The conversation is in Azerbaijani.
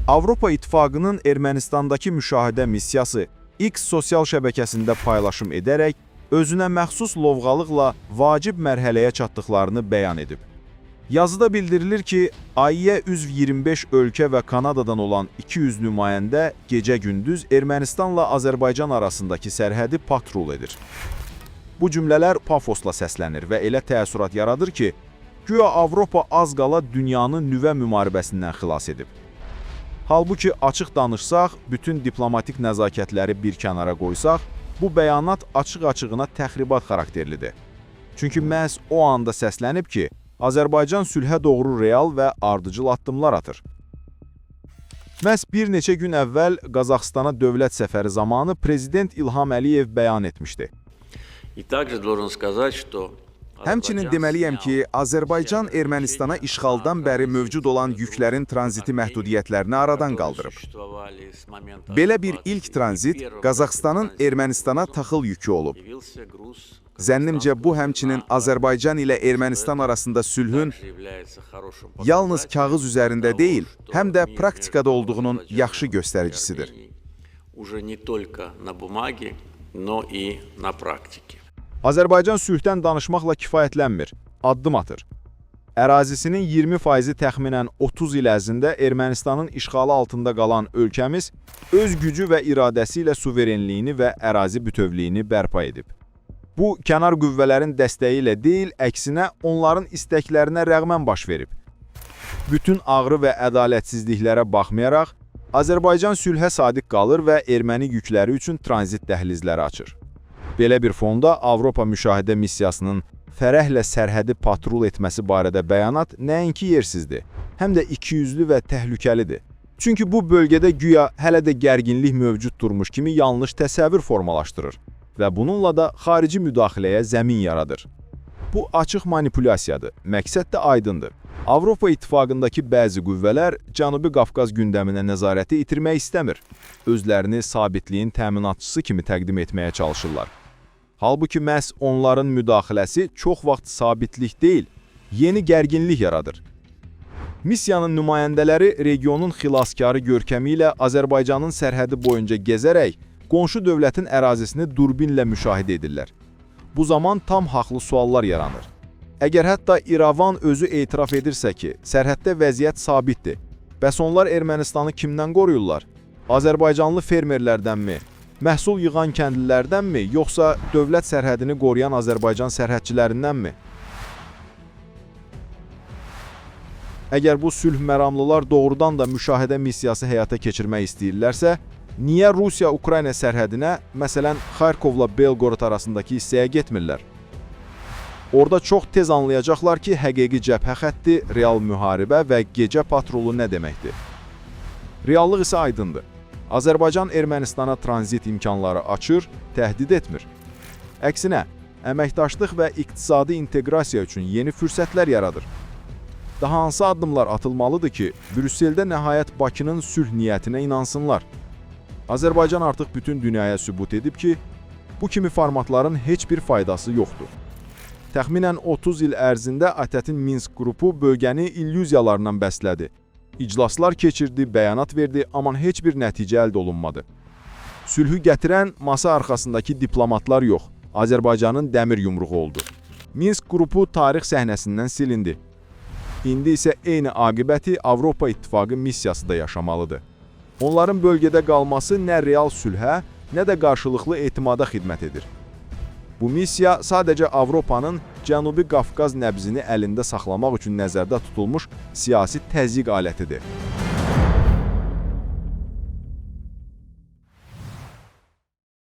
Avropa İttifaqının Ermənistandakı müşahidə missiyası X sosial şəbəkəsində paylaşım edərək özünə məxsus lovğalıqla vacib mərhələyə çatdıqlarını bəyan edib. Yazıda bildirilir ki, Aİ-yə üzv 25 ölkə və Kanadadan olan 200 nümayəndə gecə-gündüz Ermənistanla Azərbaycan arasındakı sərhədi patrul edir. Bu cümlələr pafosla səslənir və elə təəssürat yaradır ki, güya Avropa az qala dünyanı nüvə müharibəsindən xilas edib. Halbuki açıq danışsaq, bütün diplomatik nəzakətləri bir kənara qoysaq, bu bəyanat açıq-açığına təxribat xarakterlidir. Çünki məhz o anda səslənib ki, Azərbaycan sülhə doğru real və ardıcıl addımlar atır. Məhz bir neçə gün əvvəl Qazaxstana dövlət səfəri zamanı Prezident İlham Əliyev bəyan etmişdi. Həmçinin deməliyəm ki, Azərbaycan Ermənistana işğaldan bəri mövcud olan yüklərin tranziti məhdudiyyətlərini aradan qaldırıb. Belə bir ilk tranzit Qazaxstanın Ermənistana taxıl yükü olub. Zənnimcə bu həmçinin Azərbaycan ilə Ermənistan arasında sülhün yalnız kağız üzərində deyil, həm də praktikada olduğunun yaxşı göstəricisidir. Azərbaycan sülhdən danışmaqla kifayətlənmir, addım atır. Ərazisinin 20%-i təxminən 30 il ərzində Ermənistanın işğalı altında qalan ölkəmiz öz gücü və iradəsi ilə suverenliyini və ərazi bütövlüyünü bərpa edib. Bu, kənar qüvvələrin dəstəyi ilə deyil, əksinə onların istəklərinə rəğmən baş verib. Bütün ağrı və ədalətsizliklərə baxmayaraq, Azərbaycan sülhə sadiq qalır və erməni yükləri üçün tranzit dəhlizləri açır. Belə bir fonda Avropa müşahidə missiyasının fərəhlə sərhədi patrul etməsi barədə bəyanat nəinki yersizdir, həm də ikiyüzlü və təhlükəlidir. Çünki bu bölgədə güya hələ də gərginlik mövcud durmuş kimi yanlış təsəvvür formalaşdırır və bununla da xarici müdaxiləyə zəmin yaradır. Bu açıq manipulyasiyadır, məqsəd də aydındır. Avropa İttifaqındakı bəzi qüvvələr Cənubi Qafqaz gündəminə nəzarəti itirmək istəmir, özlərini sabitliyin təminatçısı kimi təqdim etməyə çalışırlar. Halbuki məhz onların müdaxiləsi çox vaxt sabitlik deyil, yeni gərginlik yaradır. Missiyanın nümayəndələri regionun xilaskarı görkəmi ilə Azərbaycanın sərhədi boyunca gəzərək, qonşu dövlətin ərazisini durbinlə müşahidə edirlər. Bu zaman tam haqlı suallar yaranır. Əgər hətta İrəvan özü etiraf edirsə ki, sərhəddə vəziyyət sabitdir, bəs onlar Ermənistanı kimdən qoruyurlar? Azərbaycanlı fermerlərdənmi? Məhsul yığan kəndlilərdənmi, yoxsa dövlət sərhədini qoruyan Azərbaycan sərhədçilərindənmi? Əgər bu sülh məramlılar doğrudan da müşahidə missiyası həyata keçirmək istəyirlərsə, niyə Rusiya-Ukrayna sərhədinə, məsələn, Xarkovla Belgorod arasındakı hissəyə getmirlər? Orada çox tez anlayacaqlar ki, həqiqi cəbhə xətti, real müharibə və gecə patrolu nə deməkdir. Reallıq isə aydındır. Azərbaycan Ermənistana tranzit imkanları açır, təhdid etmir. Əksinə, əməkdaşlıq və iqtisadi inteqrasiya üçün yeni fürsətlər yaradır. Daha hansı addımlar atılmalıdır ki, Brüsseldə nəhayət Bakının sülh niyyətinə inansınlar? Azərbaycan artıq bütün dünyaya sübut edib ki, bu kimi formatların heç bir faydası yoxdur. Təxminən 30 il ərzində ATƏT-in Minsk qrupu bölgəni illüziyalarla bəslədi. İclaslar keçirdi, bəyanat verdi, amma heç bir nəticə əldə olunmadı. Sülhü gətirən masa arxasındakı diplomatlar yox, Azərbaycanın dəmir yumruğu oldu. Minsk qrupu tarix səhnəsindən silindi. İndi isə eyni aqibəti Avropa İttifaqı missiyası da yaşamalıdır. Onların bölgədə qalması nə real sülhə, nə də qarşılıqlı etimada xidmət edir. Bu missiya sadəcə Avropanın Cənubi Qafqaz nəbzini əlində saxlamaq üçün nəzərdə tutulmuş siyasi təzyiq alətidir.